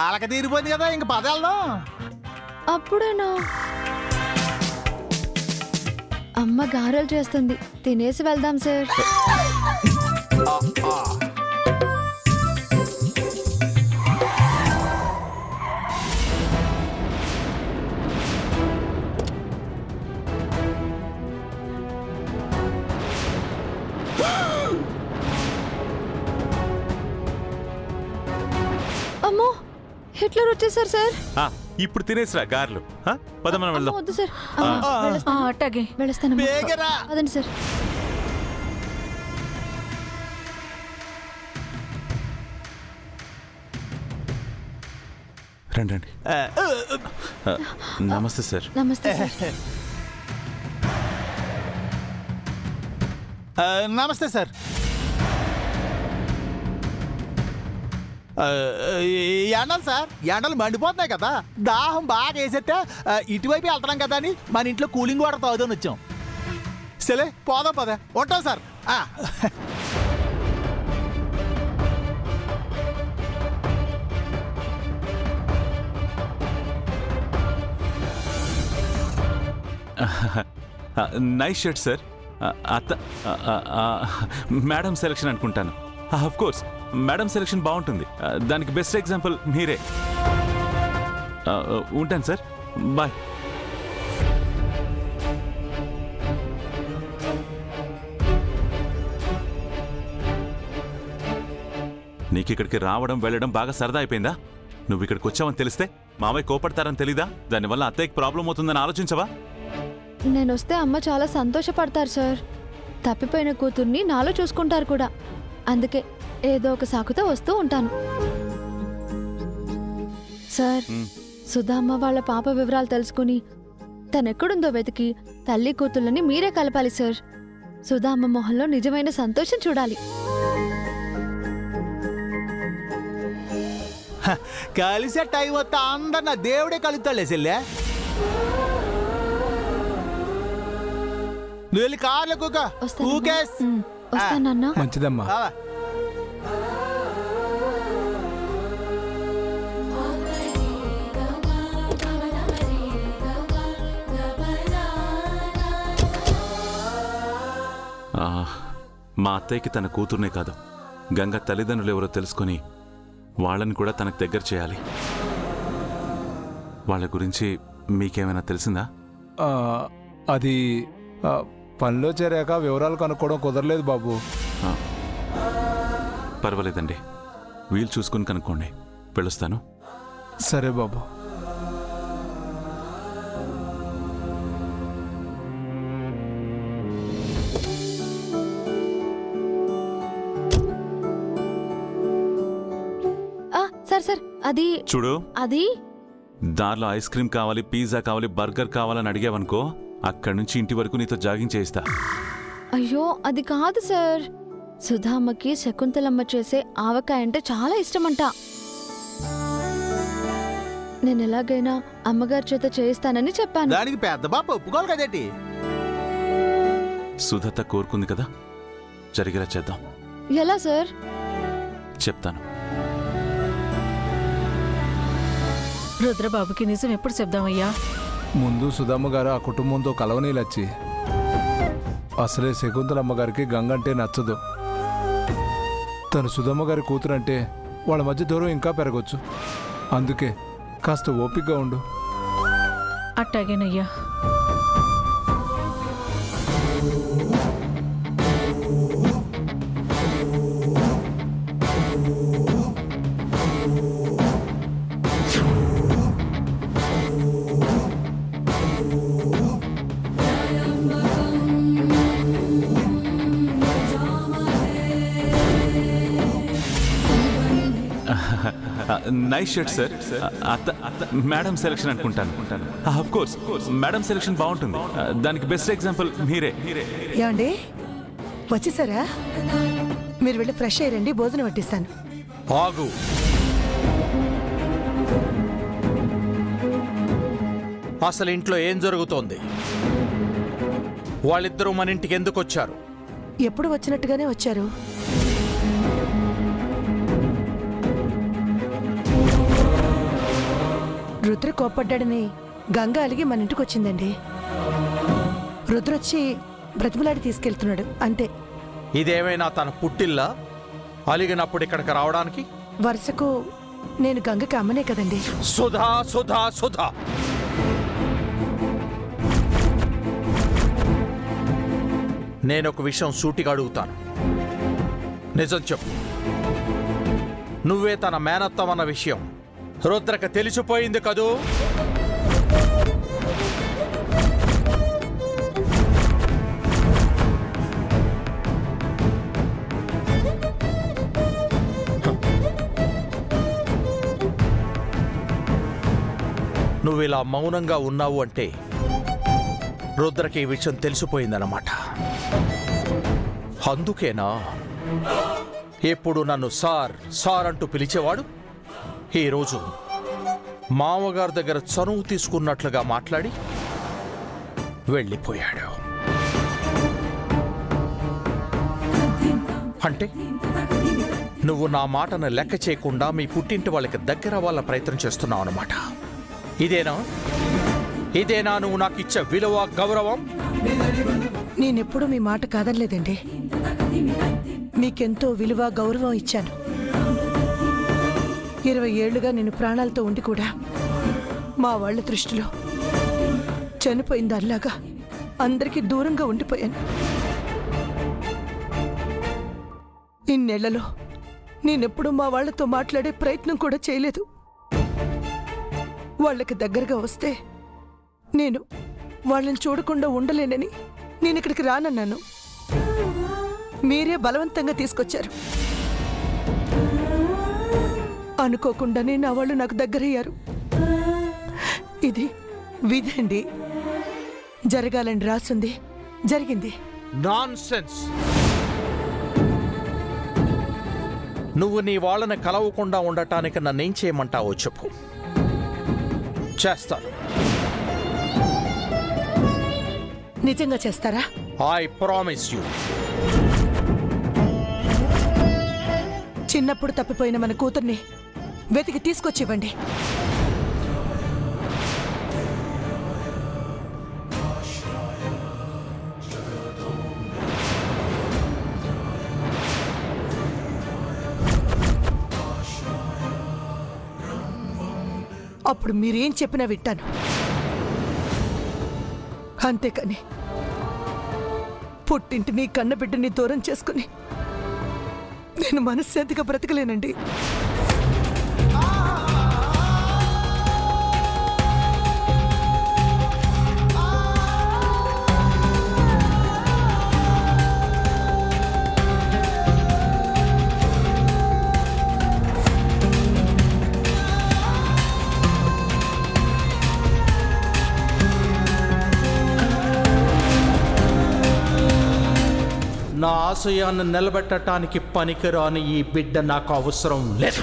ఆలక తీరిపోయింది కదా, ఇంక పదాలను. అప్పుడేనా? అమ్మ గారెలు చేస్తుంది, తినేసి వెళ్దాం సార్. అమ్మో, హిట్లర్ వచ్చేసారు సార్. ఇప్పుడు తినేసిరా గారెలు. పద మనం వెళ్దాం. వద్దు సార్, అట్టాగే వెళ్ళొస్తాను. బేగరా. అదండి సార్. రండి రండి. నమస్తే సార్. నమస్తే సార్. నమస్తే సార్. ఎండలు సార్, ఎండలు మండిపోతున్నాయి కదా, దాహం బాగా వేసేస్తే ఇటువైపు వెళ్తున్నాం కదా అని మన ఇంట్లో కూలింగ్ వాటర్ తాగుదని వచ్చాం. సరే పోదాం, పదా ఉంటాం సార్. Nice shirt sir. అత్త మేడం సెలక్షన్ అనుకుంటాను. ఆఫ్ కోర్స్ మేడం సెలక్షన్ బాగుంటుంది. దానికి బెస్ట్ ఎగ్జాంపుల్ మీరే. ఉంటాను సార్, బాయ్. నీకు ఇక్కడికి రావడం వెళ్ళడం బాగా సరదా అయిపోయిందా? నువ్వు ఇక్కడికి వచ్చావని తెలిస్తే మావయ్య కోపడతారని తెలీదా? దానివల్ల అత్తయ్యకి ప్రాబ్లం అవుతుందని ఆలోచించవా? నేను వస్తే అమ్మ చాలా సంతోషపడతారు సార్. తప్పిపోయిన కూతుర్ని నాలో చూసుకుంటారు కూడా. అందుకే ఏదో ఒక సాకుతో వస్తూ ఉంటాను సార్. సుధామ్మ వాళ్ళ పాప వివరాలు తెలుసుకుని తనెక్కడుందో వెతికి తల్లి కూతుళ్ళని మీరే కలపాలి సార్. సుధామ్మ మొహంలో నిజమైన సంతోషం చూడాలి. కలిసే టైం వస్తా అందరు నా దేవుడే కలుగుతాడులే చెల్లె. నువ్వు వెళ్ళి కార్లో వస్తానన్నా. మంచిదమ్మా. మా అత్తయ్యకి తన కూతుర్నే కాదు, గంగ తల్లిదండ్రులు ఎవరో తెలుసుకొని వాళ్ళని కూడా తనకు దగ్గర చేయాలి. వాళ్ళ గురించి మీకేమైనా తెలిసిందా? అది పనిలో చేరాక వివరాలు కనుక్కోవడం కుదరలేదు బాబు. పర్వాలేదండి, వీలు చూసుకుని కనుక్కోండి. వెళ్ళొస్తాను. సరే బాబు. సార్ సార్, అది చూడు, అది దారిలో ఐస్ క్రీమ్ కావాలి, పిజ్జా కావాలి, బర్గర్ కావాలని అడిగావనుకో, అక్కడి నుంచి ఇంటి వరకు నీతో జాగింగ్ చేయిస్తా. అయ్యో అది కాదు సార్. సుధామ్మకి శకుంతలమ్మ చేసే ఆవకాయ అంటే చాలా ఇష్టమంట. నేను ఎలాగైనా అమ్మగారి చేత చేయిస్తానని చెప్పాను. దానికి పెద్ద బాబు ఒప్పుకోవాలి కదేటి. సుధత కోరుకుంది కదా, జరిగేలా చేద్దాం. ఎలా సార్? చెప్తాను. రుద్రబాబుకి నిజం ఎప్పుడు చెప్దామయ్యా? ముందు సుధమ్మ గారు ఆ కుటుంబంతో కలవనీలచ్చి. అసలే శకుంతలమ్మ గారికి గంగంటే నచ్చదు. తను సుధమ్మ గారి కూతురంటే వాళ్ళ మధ్య దూరం ఇంకా పెరగొచ్చు. అందుకే కాస్త ఓపికగా ఉండు. అట్టాగేనయ్యా. Nice shirt sir. Madam selection అనుకుంటాను. ఆఫ్ కోర్స్ మేడం సెలక్షన్ బాగుంటుంది. దానికి బెస్ట్ ఎగ్జాంపుల్ మీరే. ఏమండి వచ్చేసారా? మీరు వెళ్ళి ఫ్రెష్ అయ్యండి, భోజనం వడ్డిస్తాను. ఆగు. అసలు ఇంట్లో ఏం జరుగుతోంది? వాళ్ళిద్దరూ మన ఇంటికి ఎందుకు వచ్చారు? ఎప్పుడు వచ్చినట్టుగానే వచ్చారు. రుద్ర కోప్పడ్డాడని గంగ అలిగి మన ఇంటికి వచ్చిందండి. రుద్ర వచ్చి బ్రతిమలాడి తీసుకెళ్తున్నాడు అంతే. ఇదేమైనా తన పుట్టిల్లా అలిగినప్పుడు ఇక్కడికి రావడానికి? వరుసకు నేను గంగకి అమ్మనే కదండి. సుధా సుధా సుధా, నేనొక విషయం సూటిగా అడుగుతాను, నిజం చెప్పు. నువ్వే తన మేనత్తమన్న విషయం రుద్రకి తెలిసిపోయింది కదూ? నువ్వు ఇలా మౌనంగా ఉన్నావు అంటే రుద్రకి ఈ విషయం తెలిసిపోయిందన్నమాట. అందుకేనా ఎప్పుడు నన్ను సార్ సార్ అంటూ పిలిచేవాడు ఈరోజు మామగారి దగ్గర చనువు తీసుకున్నట్లుగా మాట్లాడి వెళ్ళిపోయాడు. అంటే నువ్వు నా మాటను లెక్క చేయకుండా మీ పుట్టింటి వాళ్ళకి దగ్గర వాళ్ళ ప్రయత్నం చేస్తున్నావు అన్నమాట. ఇదేనా నువ్వు నాకు ఇచ్చే విలువ, గౌరవం? నేనెప్పుడూ మీ మాట కాదనలేదండి. మీకెంతో విలువ, గౌరవం ఇచ్చాను. 20 ఏళ్లుగా నేను ప్రాణాలతో ఉండి కూడా మా వాళ్ళ దృష్టిలో చనిపోయిన దానిలాగా అందరికీ దూరంగా ఉండిపోయాను. ఇన్నేళ్లలో నేనెప్పుడు మా వాళ్లతో మాట్లాడే ప్రయత్నం కూడా చేయలేదు. వాళ్ళకి దగ్గరగా వస్తే నేను వాళ్ళని చూడకుండా ఉండలేనని నేను ఇక్కడికి రానన్నాను. మీరే బలవంతంగా తీసుకొచ్చారు. అనుకోకుండానే నా వాళ్ళు నాకు దగ్గరయ్యారు. ఇది విధి అండి. జరగాలని రాసుంది, జరిగింది. నాన్సెన్స్! నువ్వు నీ వాళ్ళని కలవకుండా ఉండటానికి నన్నేం చేయమంటావో చెప్పు, చేస్తాను. నిజంగా చేస్తారా? I promise you. చిన్నప్పుడు తప్పిపోయిన మన కూతుర్ని వెతికి తీసుకొచ్చివ్వండి. అప్పుడు మీరేం చెప్పినా వింటాను. అంతేకాని పుట్టింటిని కన్నబిడ్డని దూరం చేసుకుని నేను మనశ్శాంతిగా బ్రతకలేనండి. నా ఆశయాన్ని నిలబెట్టడానికి పనికిరాని ఈ బిడ్డ నాకు అవసరం లేదు.